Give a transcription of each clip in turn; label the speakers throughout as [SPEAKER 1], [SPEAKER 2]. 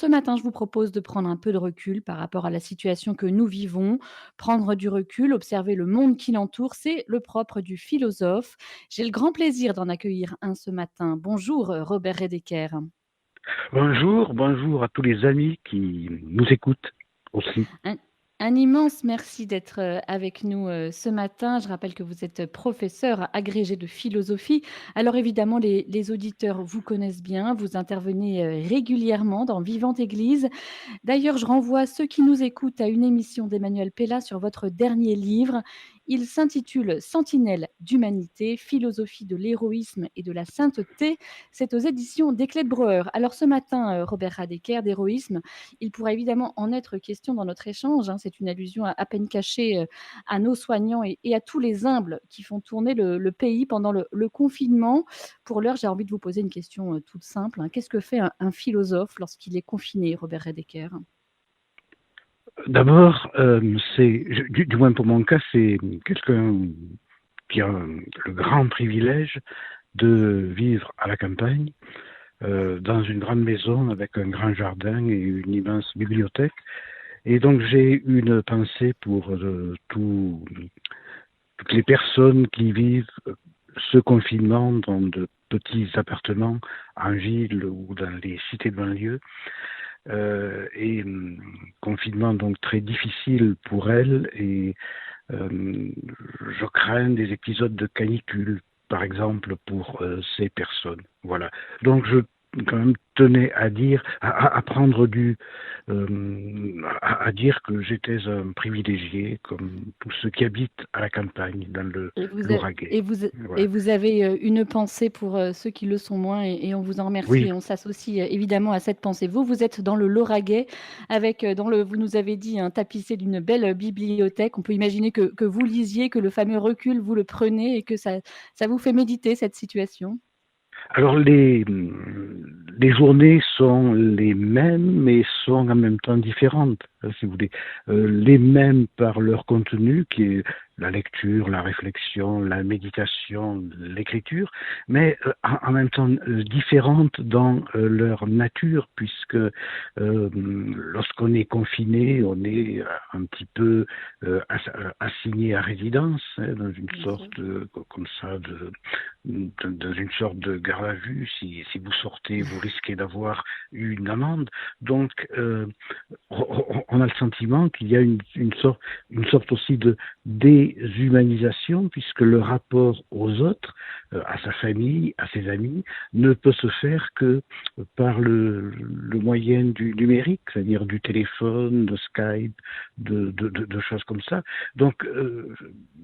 [SPEAKER 1] ce matin, je vous propose de prendre un peu de recul par rapport à la situation que nous vivons. Prendre du recul, observer le monde qui l'entoure, c'est le propre du philosophe. J'ai le grand plaisir d'en accueillir un ce matin. Bonjour, Robert Redeker.
[SPEAKER 2] Bonjour, bonjour à tous les amis qui nous écoutent aussi.
[SPEAKER 1] Un, un immense merci d'être avec nous ce matin. Je rappelle que vous êtes professeur agrégé de philosophie. Alors évidemment, les auditeurs vous connaissent bien. Vous intervenez régulièrement dans Vivante Église. D'ailleurs, je renvoie ceux qui nous écoutent à une émission d'Emmanuel Pella sur votre dernier livre. Il s'intitule Sentinelle d'humanité, philosophie de l'héroïsme et de la sainteté. C'est aux éditions d'Eclet Breuer. Alors ce matin, Robert Radeker, d'héroïsme, il pourra évidemment en être question dans notre échange, hein. C'est une allusion à peine cachée à nos soignants et à tous les humbles qui font tourner le pays pendant le confinement. Pour l'heure, j'ai envie de vous poser une question toute simple, hein. Qu'est-ce que fait un philosophe lorsqu'il est confiné, Robert Redeker?
[SPEAKER 2] D'abord, du moins pour mon cas, c'est quelqu'un qui a le grand privilège de vivre à la campagne, dans une grande maison avec un grand jardin et une immense bibliothèque. Et donc j'ai une pensée pour toutes les personnes qui vivent ce confinement dans de petits appartements en ville ou dans les cités de banlieue. Confinement donc très difficile pour elle et je crains des épisodes de canicule, par exemple, pour ces personnes. Voilà. Donc je quand même tenais à dire, à prendre à dire que j'étais un privilégié, comme tous ceux qui habitent à la campagne, dans
[SPEAKER 1] Et vous, a-
[SPEAKER 2] l'Ouraguais.
[SPEAKER 1] et
[SPEAKER 2] Voilà.
[SPEAKER 1] vous avez une pensée pour ceux qui le sont moins et on vous en remercie
[SPEAKER 2] Oui.
[SPEAKER 1] et on s'associe évidemment à cette pensée. Vous êtes dans le Lauragais avec, vous nous avez dit, un tapissé d'une belle bibliothèque. On peut imaginer que vous lisiez, que le fameux recul, vous le prenez et que ça vous fait méditer cette situation.
[SPEAKER 2] Alors les journées sont les mêmes, mais sont en même temps différentes, si vous voulez. Les mêmes par leur contenu, qui est la lecture, la réflexion, la méditation, l'écriture, mais en même temps différentes dans leur nature, puisque lorsqu'on est confiné, on est un petit peu assigné à résidence, hein, dans une
[SPEAKER 1] Bien sûr.
[SPEAKER 2] sorte comme ça dans une sorte de garde à vue. Si vous sortez, vous risquez d'avoir une amende. Donc, on a le sentiment qu'il y a une sorte aussi de déshumanisation, puisque le rapport aux autres, à sa famille, à ses amis, ne peut se faire que par le moyen du numérique, c'est-à-dire du téléphone, de Skype, de choses comme ça. Donc,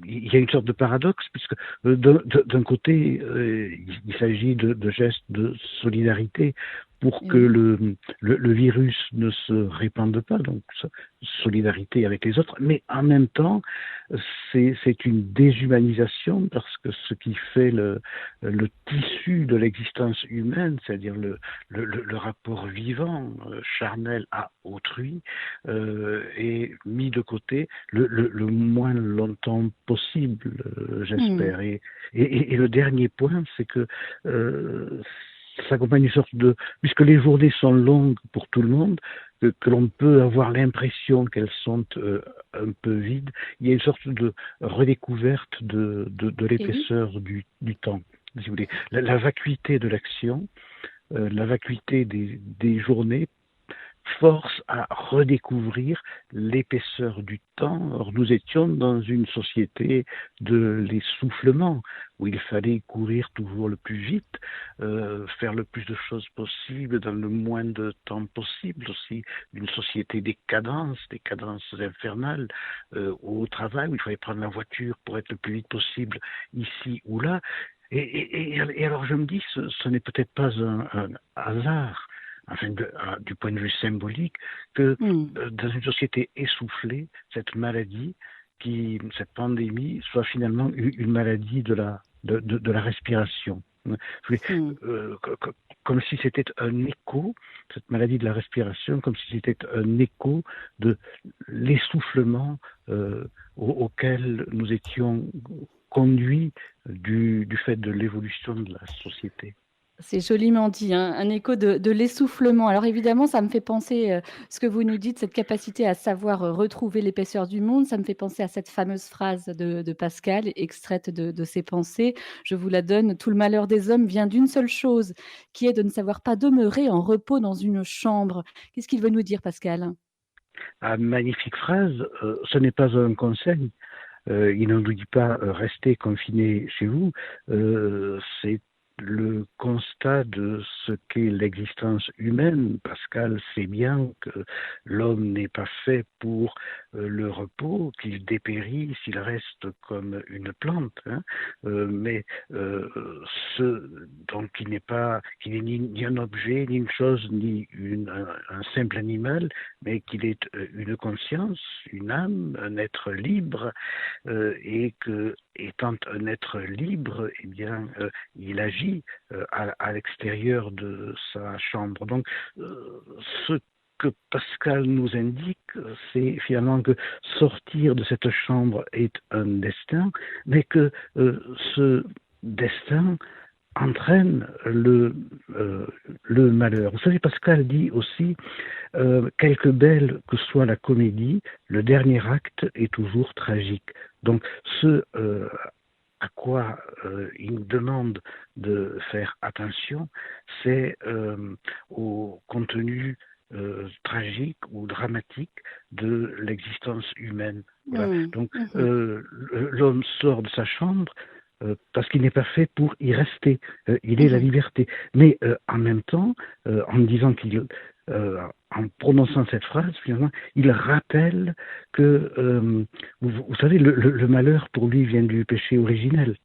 [SPEAKER 2] il y a une sorte de paradoxe, puisque d'un côté, il s'agit de gestes de solidarité pour que
[SPEAKER 1] Oui.
[SPEAKER 2] le virus ne se répande pas, donc solidarité avec les autres, mais en même temps, c'est une déshumanisation parce que ce qui fait le tissu de l'existence humaine, c'est-à-dire le rapport vivant, charnel à autrui, est mis de côté le moins longtemps possible,
[SPEAKER 1] Hmm.
[SPEAKER 2] j'espère. Et le dernier point, c'est que euh, ça accompagne une sorte de... Puisque les journées sont longues pour tout le monde, que l'on peut avoir l'impression qu'elles sont un peu vides, il y a une sorte de redécouverte de
[SPEAKER 1] Et oui.
[SPEAKER 2] l'épaisseur du temps, si vous voulez. La vacuité de l'action, la vacuité des journées force à redécouvrir l'épaisseur du temps. Or, nous étions dans une société de l'essoufflement, où il fallait courir toujours le plus vite, faire le plus de choses possible dans le moins de temps possible, aussi une société des cadences infernales, au travail, où il fallait prendre la voiture pour être le plus vite possible ici ou là. Et alors je me dis, ce n'est peut-être pas un hasard, enfin du point de vue symbolique, que
[SPEAKER 1] Hmm.
[SPEAKER 2] dans une société essoufflée, cette pandémie, soit finalement une maladie de la respiration.
[SPEAKER 1] Hmm.
[SPEAKER 2] Comme si c'était un écho, cette maladie de la respiration, comme si c'était un écho de l'essoufflement auquel nous étions conduits du fait de l'évolution de la société.
[SPEAKER 1] C'est joliment dit, hein, un écho de l'essoufflement. Alors évidemment, ça me fait penser, ce que vous nous dites, cette capacité à savoir, retrouver l'épaisseur du monde, ça me fait penser à cette fameuse phrase de Pascal, extraite de ses pensées. Je vous la donne: «Tout le malheur des hommes vient d'une seule chose, qui est de ne savoir pas demeurer en repos dans une chambre». Qu'est-ce qu'il veut nous dire, Pascal?
[SPEAKER 2] Ah, magnifique phrase, ce n'est pas un conseil, il ne nous dit pas restez confinés chez vous, c'est le constat de ce qu'est l'existence humaine. Pascal sait bien que l'homme n'est pas fait pour le repos, qu'il dépérit s'il reste comme une plante, hein, mais euh, ce, donc qu'il n'est ni un objet, ni une chose, ni un simple animal, mais qu'il est une conscience, une âme, un être libre, et que, étant un être libre, eh bien, il agit à l'extérieur de sa chambre. Donc, ce que Pascal nous indique, c'est finalement que sortir de cette chambre est un destin, mais que ce destin entraîne le malheur. Vous savez, Pascal dit aussi, quelque belle que soit la comédie, le dernier acte est toujours tragique. Donc, ce à quoi il nous demande de faire attention, c'est au contenu tragique ou dramatique de l'existence humaine. Voilà.
[SPEAKER 1] Mmh.
[SPEAKER 2] Donc,
[SPEAKER 1] Mmh.
[SPEAKER 2] l'homme sort de sa chambre parce qu'il n'est pas fait pour y rester. Il est la
[SPEAKER 1] Mmh.
[SPEAKER 2] liberté. Mais en même temps, en disant qu'il, en prononçant cette phrase, finalement, il rappelle que, vous savez, le malheur pour lui vient du péché originel.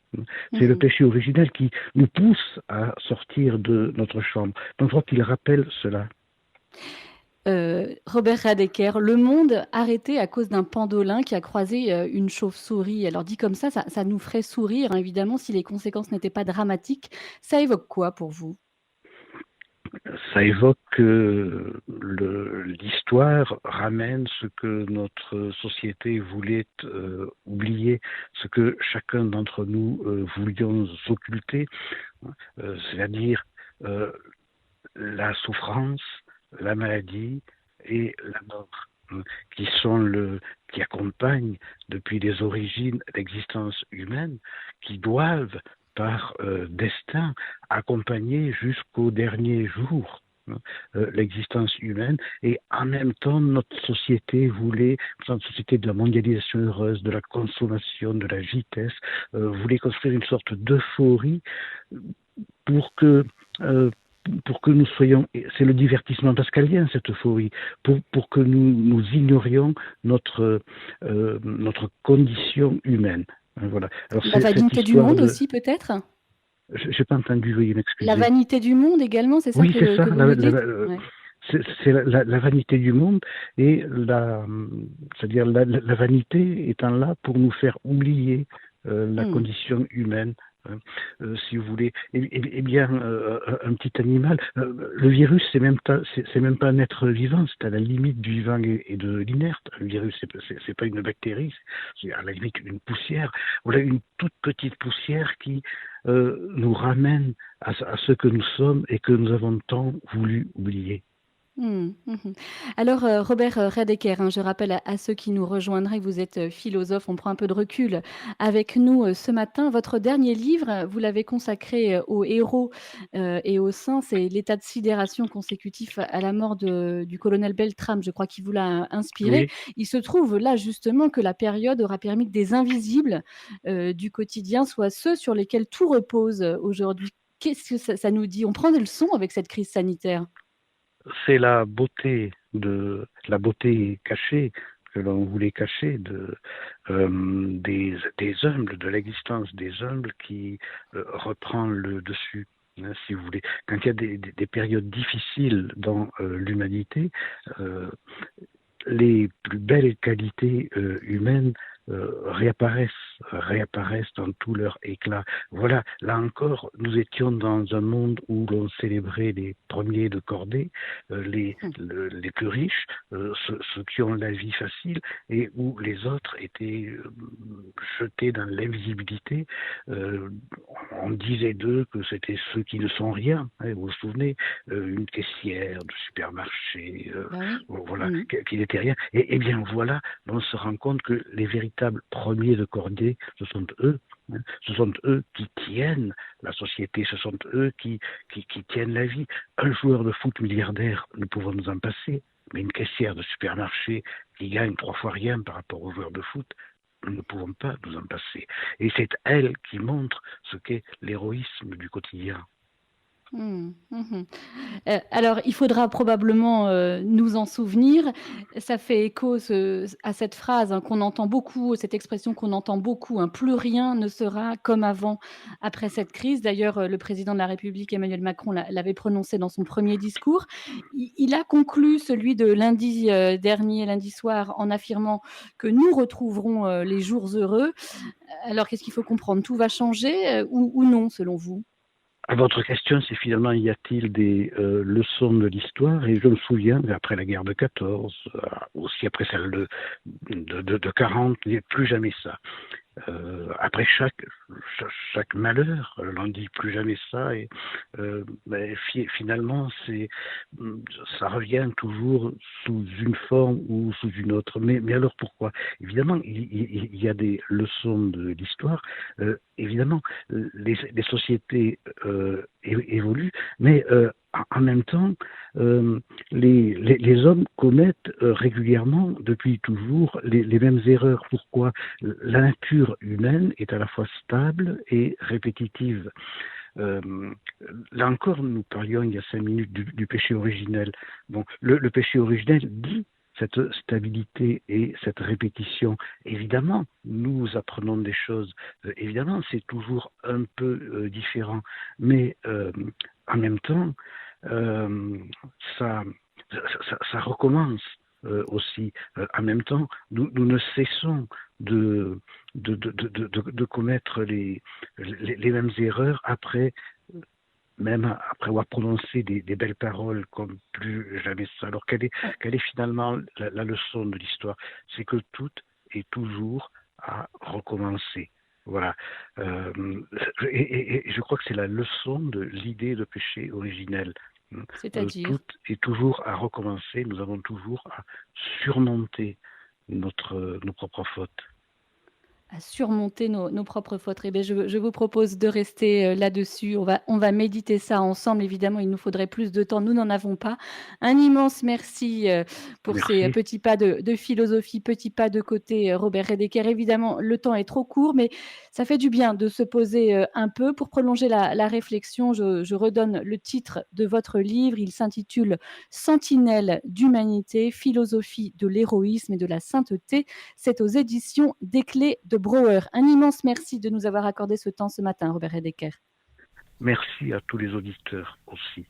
[SPEAKER 2] C'est le
[SPEAKER 1] Mmh.
[SPEAKER 2] péché originel qui nous pousse à sortir de notre chambre. Donc je crois qu'il rappelle cela.
[SPEAKER 1] Robert Radecker, le monde arrêté à cause d'un pangolin qui a croisé, une chauve-souris. Alors dit comme ça nous ferait sourire, hein, évidemment, si les conséquences n'étaient pas dramatiques. Ça évoque quoi pour vous?
[SPEAKER 2] Ça évoque que l'histoire ramène ce que notre société voulait oublier, ce que chacun d'entre nous voulions occulter, c'est-à-dire euh, la souffrance, la maladie et la mort, qui sont qui accompagnent depuis les origines l'existence humaine, qui doivent par destin accompagner jusqu'au dernier jour l'existence humaine, et en même temps notre société voulait, une société de la mondialisation heureuse, de la consommation, de la vitesse, voulait construire une sorte d'euphorie pour que euh, pour que nous soyons, c'est le divertissement pascalien cette euphorie, pour que nous ignorions notre condition humaine. Voilà. Alors
[SPEAKER 1] La
[SPEAKER 2] cette
[SPEAKER 1] vanité du
[SPEAKER 2] histoire
[SPEAKER 1] monde
[SPEAKER 2] de,
[SPEAKER 1] aussi peut-être?
[SPEAKER 2] j'ai pas entendu, veuillez
[SPEAKER 1] La
[SPEAKER 2] m'excuser.
[SPEAKER 1] vanité du monde également, c'est ça
[SPEAKER 2] Oui, c'est ça,
[SPEAKER 1] que vous nous dites? Ouais.
[SPEAKER 2] c'est la vanité du monde, et c'est-à-dire la vanité étant là pour nous faire oublier la
[SPEAKER 1] Mmh.
[SPEAKER 2] condition humaine, hein, si vous voulez. Eh bien, un petit animal, le virus, c'est même pas un être vivant, c'est à la limite du vivant et de l'inerte. Le virus, c'est pas une bactérie, c'est à la limite une poussière. Voilà, une toute petite poussière qui nous ramène à ce que nous sommes et que nous avons tant voulu oublier.
[SPEAKER 1] Mmh. Mmh. Alors, Robert, Radecker, hein, je rappelle à ceux qui nous rejoindraient que vous êtes, philosophe, on prend un peu de recul avec nous, ce matin. Votre dernier livre, vous l'avez consacré, aux héros, et aux saints, c'est «L'état de sidération consécutif à la mort de du colonel Beltrame», je crois, qui vous l'a inspiré.
[SPEAKER 2] Oui,
[SPEAKER 1] Il se trouve là, justement, que la période aura permis que des invisibles, du quotidien soient ceux sur lesquels tout repose, aujourd'hui. Qu'est-ce que ça nous dit? On prend des leçons avec cette crise sanitaire?
[SPEAKER 2] c'est la beauté cachée que l'on voulait cacher des humbles, de l'existence des humbles qui reprend le dessus. Hein, si vous voulez, quand il y a des périodes difficiles dans l'humanité, les plus belles qualités humaines réapparaissent dans tout leur éclat. Voilà, là encore, nous étions dans un monde où l'on célébrait les premiers de cordée, les plus riches, ceux qui ont la vie facile, et où les autres étaient jetés dans l'invisibilité. Euh, on disait d'eux que c'était ceux qui ne sont rien. Hein, vous vous souvenez, une caissière de supermarché,
[SPEAKER 1] Bah oui.
[SPEAKER 2] voilà,
[SPEAKER 1] Mmh.
[SPEAKER 2] qui n'était rien. Et bien voilà, on se rend compte que les véritables premiers de cordée, ce sont eux. Hein. Ce sont eux qui tiennent la société, ce sont eux qui tiennent la vie. Un joueur de foot milliardaire, nous pouvons nous en passer, mais une caissière de supermarché qui gagne 3 fois rien par rapport aux joueurs de foot, nous ne pouvons pas nous en passer. Et c'est elle qui montre ce qu'est l'héroïsme du quotidien.
[SPEAKER 1] Mmh. Mmh. Alors il faudra probablement, nous en souvenir. Ça fait écho à cette phrase, hein, qu'on entend beaucoup, cette expression qu'on entend beaucoup, hein: «Plus rien ne sera comme avant», après cette crise. D'ailleurs, le président de la République, Emmanuel Macron, l'avait prononcé dans son premier discours. Il a conclu celui de lundi, dernier, lundi soir, en affirmant que nous retrouverons, les jours heureux. Alors qu'est-ce qu'il faut comprendre? Tout va changer, ou non, selon vous?
[SPEAKER 2] À votre question, c'est finalement y a-t-il des leçons de l'histoire? Et je me souviens, après la guerre de 14, aussi après celle de 40, il n'y a plus jamais ça. Après chaque malheur, l'on dit plus jamais ça, et finalement ça revient toujours sous une forme ou sous une autre. Mais alors pourquoi? Évidemment, il y a des leçons de l'histoire. Évidemment, les sociétés évoluent, mais en même temps, les hommes commettent régulièrement, depuis toujours, les mêmes erreurs. Pourquoi? La nature humaine est à la fois stable et répétitive. Euh, Là encore, nous parlions il y a 5 minutes du péché originel. Bon, le péché originel dit cette stabilité et cette répétition. Évidemment, nous apprenons des choses. Évidemment, c'est toujours un peu différent. Mais en même temps, euh, ça, ça recommence aussi. En même temps, nous ne cessons de commettre les mêmes erreurs après, même après avoir prononcé des belles paroles comme plus jamais ça. Alors quelle est finalement la leçon de l'histoire? C'est que tout est toujours à recommencer. Voilà. Euh, et je crois que c'est la leçon de l'idée de péché originel. Tout
[SPEAKER 1] C'est-à-dire?
[SPEAKER 2] est toujours à recommencer. Nous avons toujours à surmonter nos propres fautes.
[SPEAKER 1] À surmonter nos propres fautes. Eh bien, je vous propose de rester là-dessus. On va méditer ça ensemble. Évidemment, il nous faudrait plus de temps. Nous n'en avons pas. Un immense merci pour ces
[SPEAKER 2] Merci.
[SPEAKER 1] petits pas de philosophie, petits pas de côté, Robert Redeker. Évidemment, le temps est trop court, mais ça fait du bien de se poser un peu. Pour prolonger la réflexion, je redonne le titre de votre livre. Il s'intitule Sentinelle d'humanité, philosophie de l'héroïsme et de la sainteté. C'est aux éditions des Clés de Brouwer. Un immense merci de nous avoir accordé ce temps ce matin, Robert Redeker.
[SPEAKER 2] Merci à tous les auditeurs aussi.